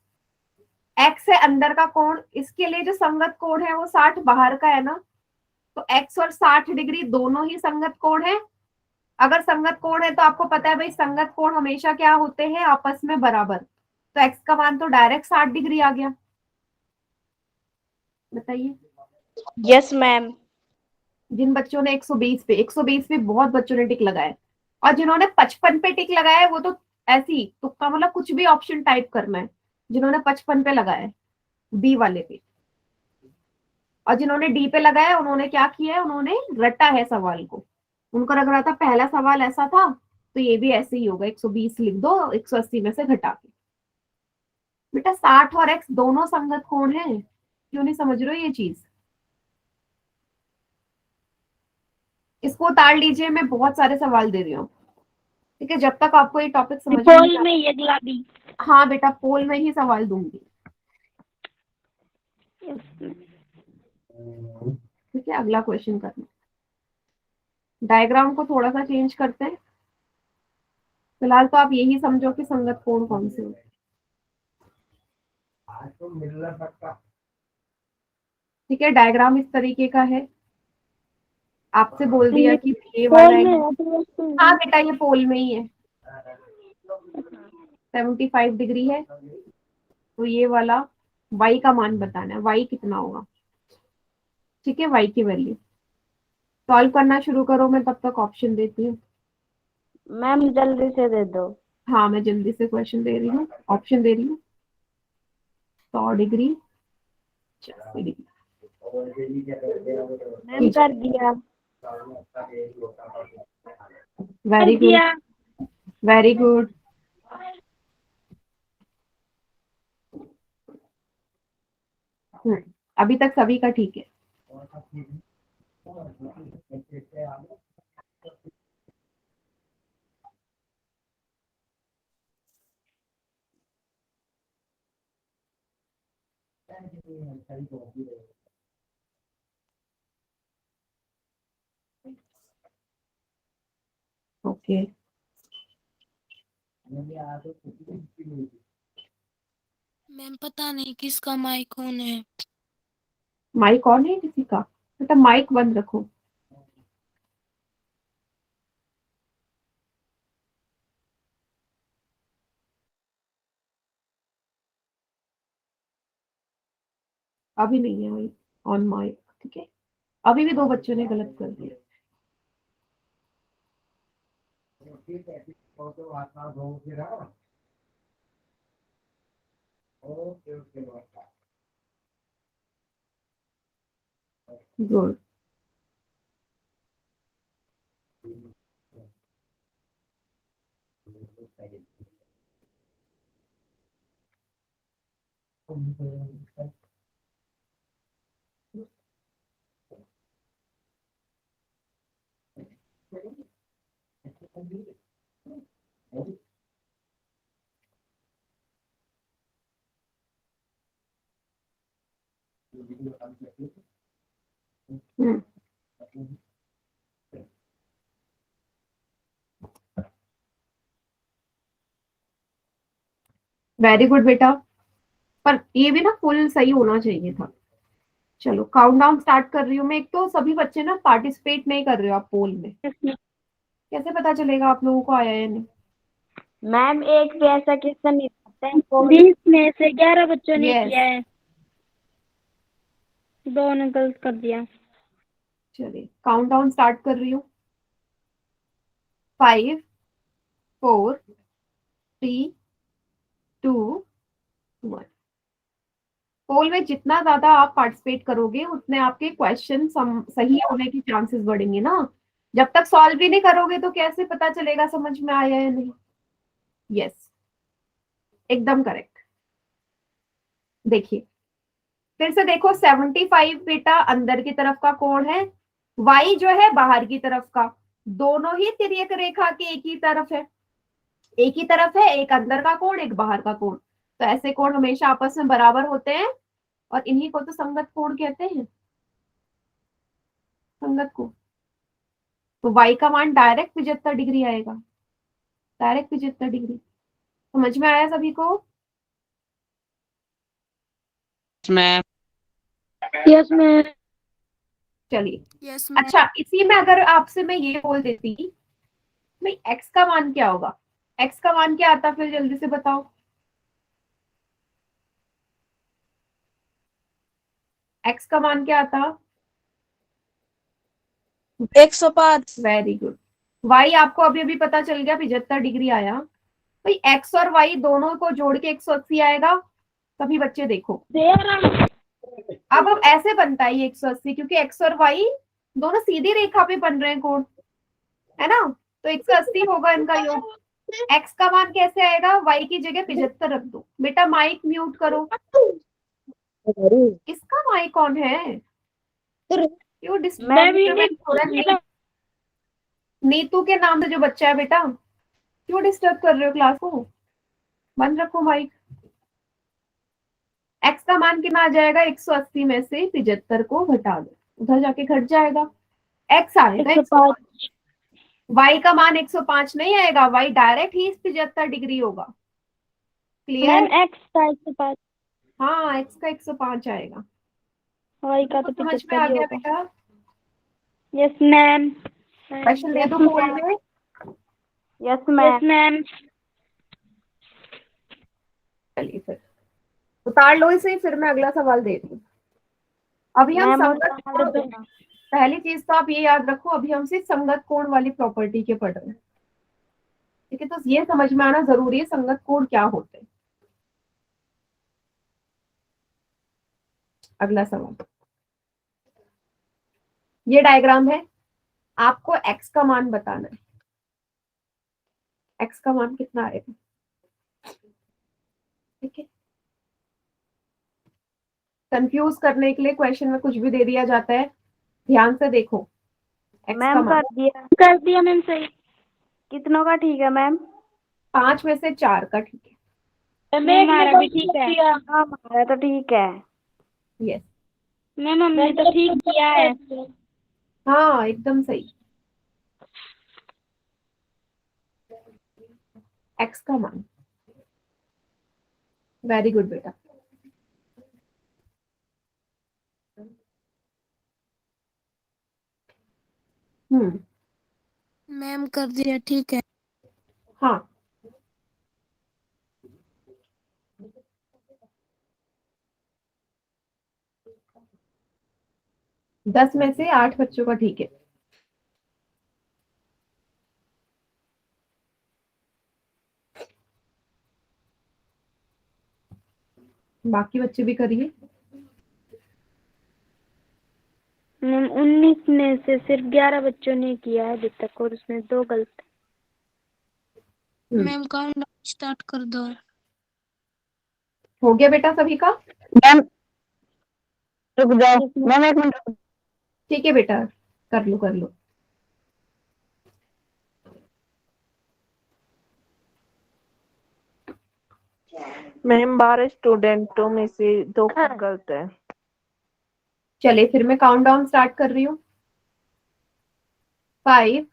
एक्स है अंदर का कोण, इसके लिए जो संगत कोण है वो 60 बाहर का है ना, तो एक्स और 60 डिग्री दोनों ही संगत कोण है। अगर संगत कोण है तो आपको पता है भाई संगत कोण हमेशा क्या होते हैं, आपस में बराबर। तो एक्स का मान तो डायरेक्ट 60 डिग्री आ गया। बताइए। Yes ma'am. जिन बच्चों ने 120 पे बहुत बच्चों ने टिक लगाया, और जिन्होंने 55 पे टिक लगाया है वो तो ऐसी तुक्का, मतलब कुछ भी ऑप्शन टाइप करना है। जिन्होंने 55 पे लगाया है बी वाले पे, और जिन्होंने डी पे लगाया उन्होंने क्या किया है, उन्होंने रटा है सवाल को। उनको लग रहा था पहला सवाल ऐसा था तो ये भी ऐसे ही होगा, 120 लिख दो 180 में से घटा के। बेटा 60 और एक्स दोनों संगत कोण है, क्यों नहीं समझ रहे हो ये चीज? इसको उतार लीजिए, मैं बहुत सारे सवाल दे रही हूँ, ठीक है, जब तक आपको ये टॉपिक समझ में नहीं में ये गुलाबी। हाँ बेटा पोल में ही सवाल दूंगी, ठीक है। अगला क्वेश्चन करना, डायग्राम को थोड़ा सा चेंज करते हैं। फिलहाल तो आप यही समझो कि संगत कोण कौन से होते हैं, ठीक है। डायग्राम इस तरीके का है, आपसे बोल दिया कि ये वाला है। हाँ बेटा ये पोल में ही है, 75 डिग्री है, तो ये वाला y का मान बताना है, y कितना होगा, ठीक है। y की वैल्यू सॉल्व करना शुरू करो, मैं तब तक ऑप्शन देती हूँ। मैम जल्दी से दे दो। हाँ मैं जल्दी से क्वेश्चन दे रही हूँ, ऑप्शन दे रही हूँ। 100 डिग्री, 80 डिग्री। मैम कर दिया। Very good, very good. अभी तक सभी का ठीक है। ओके मैम पता नहीं किसका माइक ऑन है। माइक ऑन है किसी का? बेटा माइक बंद रखो। अभी नहीं है ऑन माइक, ठीक है। अभी भी दो बच्चों ने गलत कर दिया। गुड। वेरी गुड बेटा, पर ये भी ना फुल सही होना चाहिए था। चलो काउंटडाउन स्टार्ट कर रही हूँ मैं। एक तो सभी बच्चे ना पार्टिसिपेट नहीं कर रहे हो आप पोल में, कैसे पता चलेगा आप लोगों को आया या नहीं? मैम एक भी ऐसा क्वेश्चन नहीं आता है 20 में से 11 बच्चों ने Yes. किया है, 2 ने गलत कर दिया। चलिए काउंटडाउन स्टार्ट कर रही हूँ। 5 4 3 2 1। पोल में जितना ज्यादा आप पार्टिसिपेट करोगे उतने आपके क्वेश्चन सही होने की चांसेस बढ़ेंगे ना। जब तक सॉल्व भी नहीं करोगे तो कैसे पता चलेगा समझ में आया या नहीं? यस एकदम करेक्ट। देखिए फिर से देखो, 75 बेटा अंदर की तरफ का कोण है, y जो है बाहर की तरफ का। दोनों ही तिर्यक रेखा के एक ही तरफ है, एक ही तरफ है, एक अंदर का कोण एक बाहर का कोण। तो ऐसे कोण हमेशा आपस में बराबर होते हैं, और इन्हीं को तो संगत कोण कहते हैं, संगत कोण। तो y का मान डायरेक्ट 75 डिग्री आएगा। Direct 75 degree. समझ में आया सभी को? मैम। Yes ma'am. चलिए, यस मैम। अच्छा इसी में अगर आपसे मैं ये बोल देती भाई x का मान क्या होगा, x का मान क्या आता फिर जल्दी से बताओ। x का मान क्या आता? 105। Very good. y आपको अभी अभी पता चल गया 75 डिग्री आया। भाई x और y दोनों को जोड़ के 180 आएगा। सभी बच्चे देखो, अब ऐसे बनता है ये 180 क्योंकि x और y दोनों सीधी रेखा पे बन रहे हैं कोण, है ना? तो 180 होगा इनका योग। x का मान कैसे आएगा? y की जगह 75 रख दो। बेटा माइक म्यूट करो। इसका माइक कौन है? क्यों डिस्टर्ब हो रहा है? नीतू के नाम से जो बच्चा है बेटा, क्यों डिस्टर्ब कर रहे हो क्लास को? बंद रखो माइक। x का मान कितना आ जाएगा? 180 में से 75 को घटा दो, उधर जाके घट जाएगा। x आएगा 105। y का मान 105 नहीं आएगा, y डायरेक्ट ही 75 डिग्री होगा। क्लियर? x का 105, हाँ x का 105 आएगा। y का तो समझ में आ 75 ही गया होगा। बेटा? Yes ma'am. क्वेश्चन दे दो बोल में। Yes ma'am. चलिए फिर उतार लो इसे, फिर मैं अगला सवाल दे दूँ। अभी हम संगत कोण, पहली चीज तो आप ये याद रखो, अभी हम सिर्फ संगत कोण वाली प्रॉपर्टी के पढ़ रहे हैं। ठीक है, तो ये समझ में आना जरूरी है संगत कोण क्या होते हैं। अगला सवाल, ये डायग्राम है, आपको x का मान बताना है। x का मान कितना आएगा? ठीक है, कंफ्यूज करने के लिए क्वेश्चन में कुछ भी दे दिया जाता है, ध्यान से देखो। x का मैम मान कर दिया मैम सही। कितनों का ठीक है मैम? 5 में से 4 का ठीक है। हमारा भी ठीक है। हाँ हमारा तो ठीक है। यस मैम हमने तो ठीक किया है। हाँ एकदम सही। x का मान, वेरी गुड बेटा। मैम कर दिया ठीक है। हाँ 10 में से 8 बच्चों का ठीक है। बाकी बच्चे भी करिए। मैम 19 में से सिर्फ 11 बच्चों ने किया है अभी तक और उसमें 2 गलत। मैम काउंट स्टार्ट कर दो। हो गया बेटा सभी का? मैम रुक जाओ, मैम 1 मिनट। ठीक है बेटा, कर लो कर लो। मैम 12 स्टूडेंटों में से 2 गलत है। चलिए फिर मैं काउंट डाउन स्टार्ट कर रही हूँ। 5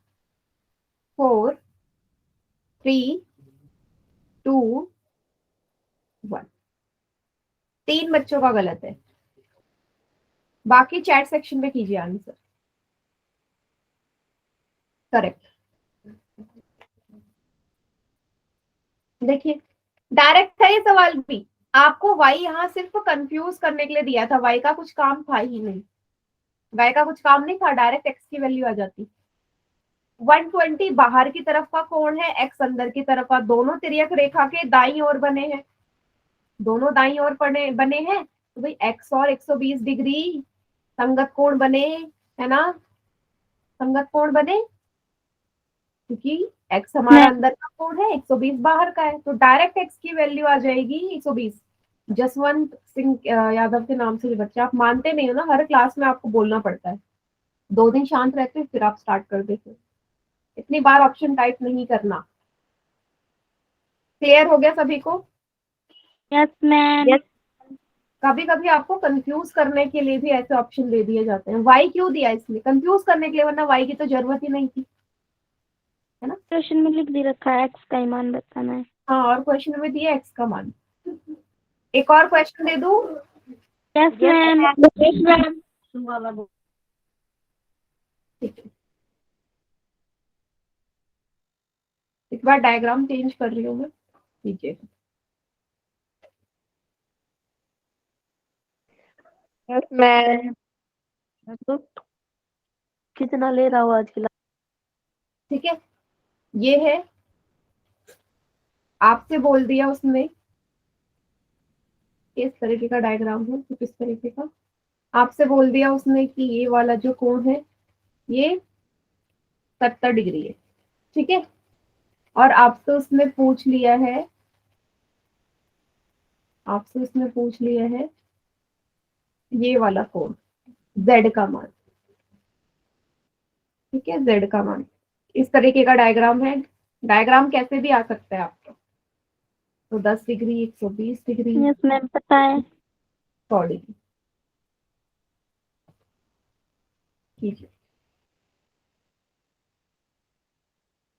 4 3 2 1। 3 बच्चों का गलत है, बाकी चैट सेक्शन में कीजिए आंसर। करेक्ट। देखिए डायरेक्ट था ये सवाल भी, आपको y यहाँ सिर्फ कंफ्यूज करने के लिए दिया था, y का कुछ काम था ही नहीं, y का कुछ काम नहीं था, डायरेक्ट x की वैल्यू आ जाती। 120 बाहर की तरफ का कोण है, x अंदर की तरफ का, दोनों तिर्यक रेखा के दाईं ओर बने हैं, दोनों दाईं ओर बने हैं, तो भाई x और 120 डिग्री संगत कोण बने, है ना? संगत कोण बने क्योंकि x हमारा अंदर का कोण है, 120 बाहर का है, तो डायरेक्ट x की वैल्यू आ जाएगी 120। जसवंत सिंह यादव के नाम से जो बच्चा, आप मानते नहीं हो ना, हर क्लास में आपको बोलना पड़ता है। 2 दिन शांत रहते फिर आप स्टार्ट कर देते, इतनी बार ऑप्शन टाइप नहीं करना। क्लियर हो गया सभी को? Yes ma'am. कभी कभी आपको कंफ्यूज करने के लिए भी ऐसे ऑप्शन दे दिए जाते हैं। वाई क्यों दिया इसमें? कंफ्यूज करने के लिए, वरना वाई की तो जरूरत ही नहीं थी। क्वेश्चन में लिख दे रखा है एक्स का ही मान बताना है। हाँ, और क्वेश्चन में दिया एक्स का मान। एक और क्वेश्चन दे दूं? Yes ma'am. ठीक है, इस बार डायग्राम चेंज कर रही हूँ मैं, लीजिए। मैं तो कितना ले रहा हूँ आज के ठीक है, ये है, आपसे बोल दिया उसने इस तरीके का डायग्राम है, कुछ इस तरीके का। आपसे बोल दिया उसने कि ये वाला जो कोण है ये 70 डिग्री है, ठीक है। और आपसे उसने पूछ लिया है ये वाला कोण, z का मान, ठीक है, z का मान। इस तरीके का डायग्राम है। डायग्राम कैसे भी आ सकता है आपका, तो 10 डिग्री, 120 डिग्री, यस मैम पता है। 100 डिग्री। कीजिए।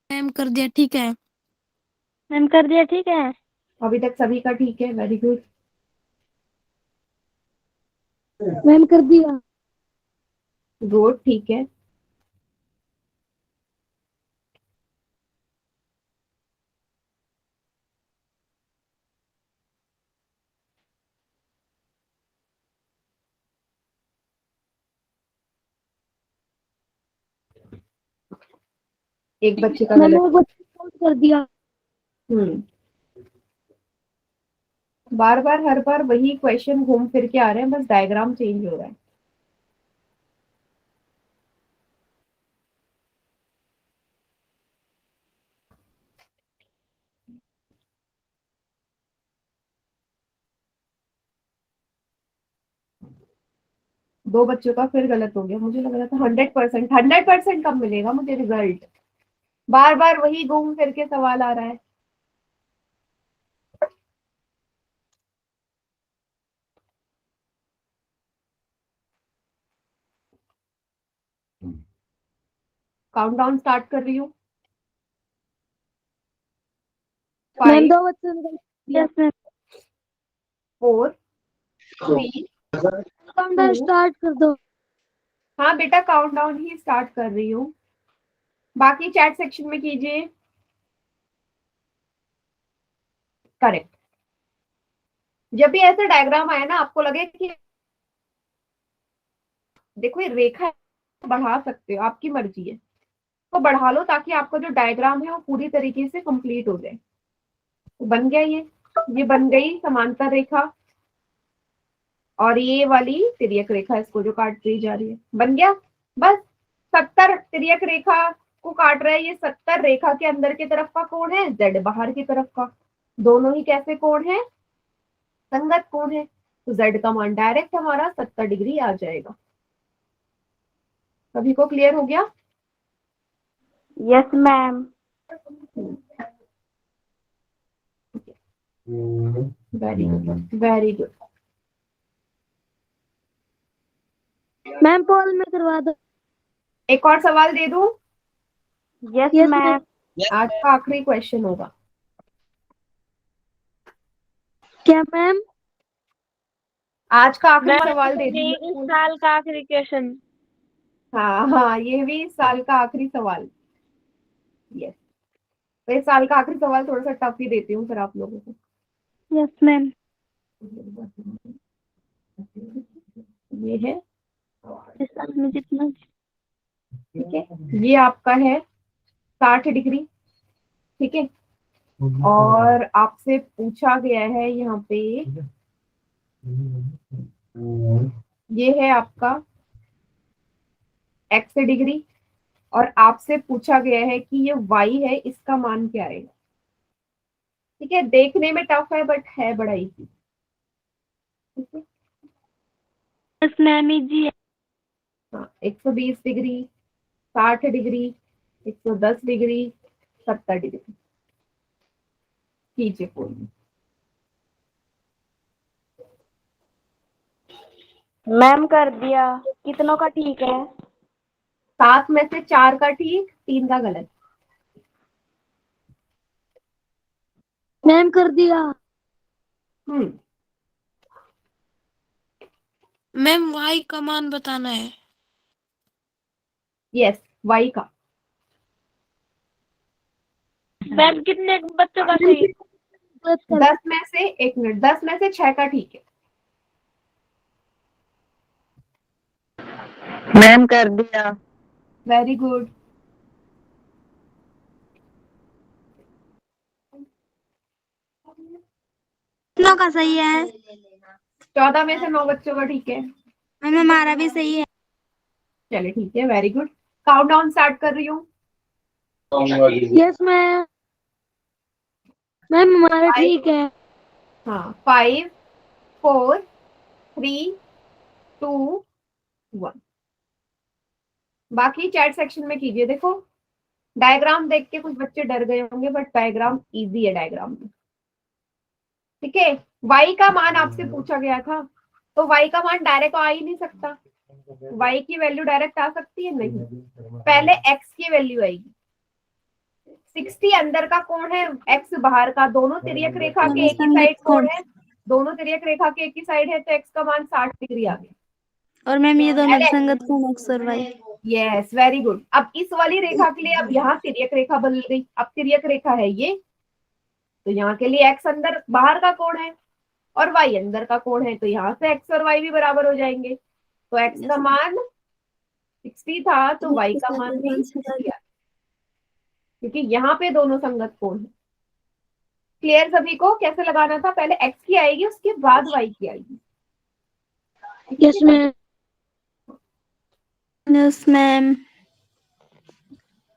मैम कर दिया, ठीक है। मैम कर दिया ठीक है। अभी तक सभी का ठीक है, वेरी गुड। मैम कर दिया। गुड, ठीक है। एक बच्चे का मैंने गलत। वो कर दिया। हम्म, बार बार हर बार वही क्वेश्चन घूम फिर के आ रहे हैं, बस डायग्राम चेंज हो रहा है। दो बच्चों का फिर गलत हो गया, मुझे लग रहा था 100%। 100% कब मिलेगा मुझे रिजल्ट? बार बार वही घूम फिर के सवाल आ रहा है। काउंटडाउन स्टार्ट कर रही हूँ। मैम 5, दो बच्चों। Yes ma'am. 4, 3, काउंटडाउन 2। स्टार्ट कर दो। हाँ बेटा, काउंटडाउन ही स्टार्ट कर रही हूँ, बाकी चैट सेक्शन में कीजिए। करेक्ट। जब भी ऐसा डायग्राम आए ना, आपको लगे कि देखो ये रेखा है, बढ़ा सकते हो, आपकी मर्जी है, तो बढ़ा लो ताकि आपका जो डायग्राम है वो पूरी तरीके से कंप्लीट हो जाए। तो बन गया ये बन गई समांतर रेखा, और ये वाली तिर्यक रेखा, इसको जो काट दी जा रही है, बन गया। बस 70 तिर्यक रेखा को काट रहा है, ये 70 रेखा के अंदर की तरफ का कोण है, z बाहर की तरफ का। दोनों ही कैसे कोण है? संगत कोण है, तो z का मान डायरेक्ट हमारा 70 डिग्री आ जाएगा। सभी को क्लियर हो गया? Yes ma'am. Very good, very good. Ma'am poll में करवा दो। एक और सवाल दे दूं? Yes ma'am. आज का आखिरी क्वेश्चन होगा। क्या मैम? आज का आखिरी सवाल दे दूं? इस साल का आखिरी क्वेश्चन। हाँ हाँ, ये भी इस साल का आखिरी सवाल। यस, तो इस साल का आखिरी सवाल थोड़ा सा टफ ही देती हूँ फिर आप लोगों को। Yes ma'am. ये है, इस साल में जितना। ठीक है, ये आपका है 60 डिग्री, ठीक है। और आपसे पूछा गया है यहाँ पे, ये है आपका x डिग्री, और आपसे पूछा गया है कि ये y है, इसका मान क्या आएगा। ठीक है, देखने में टफ है बट है बड़ा इजी। ठीक है, यस मैम जी। हाँ, 120 डिग्री, 60 डिग्री, 110 डिग्री, 70 डिग्री। कीजिए पूर्ण। मैम कर दिया। कितनों का ठीक है? 7 में से 4 का ठीक, 3 का गलत। मैम कर दिया। मैम वाई का मान बताना है। यस, वाई का। मैम कितने बच्चों का चाहिए? 10 में से 1 मिनट, 10 में से 6 का ठीक है। मैम कर दिया। Very good. कितनों का सही है? 14 में से 9 बच्चों का ठीक है। मैम हमारा भी सही है। चलिए ठीक है, वेरी गुड। काउंटडाउन स्टार्ट कर रही हूँ। Yes ma'am. मैम हमारा ठीक है। हाँ, 5 4 3 2 1। बाकी चैट सेक्शन में कीजिए। देखो, डायग्राम देख के कुछ बच्चे डर गए होंगे, बट डायग्राम इजी है। डायग्राम में ठीक है। y का मान आपसे पूछा गया था, तो y का मान डायरेक्ट आ ही नहीं सकता। y की वैल्यू डायरेक्ट आ सकती है? नहीं, पहले x की वैल्यू आएगी। 60 अंदर का कोण है, x बाहर का। दोनों तिर्यक रेखा के एक ही साइड कोण है, दोनों तिर्यक रेखा के एक ही साइड है, तो x का मान 60 डिग्री आ गया। और मैम ये दोनों संगत कोण x और y। Yes, very good. अब इस वाली रेखा के लिए अब यहाँ तिर्यक रेखा बदल गई। अब तिर्यक रेखा है ये, तो यहाँ के लिए x अंदर बाहर का कोण है और y अंदर का कोण है, तो यहाँ से x और y भी बराबर हो जाएंगे। तो x का मान 60 था, तो y का मान भी 60 आ गया, क्योंकि यहाँ पे दोनों संगत कोण है। क्लियर सभी को? कैसे लगाना था? पहले x की आएगी, उसके बाद y की आएगी। Yes ma'am. Yes ma'am.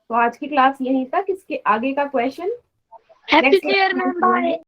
तो आज की क्लास यहीं तक। इसके आगे का question happy new year ma'am. Bye.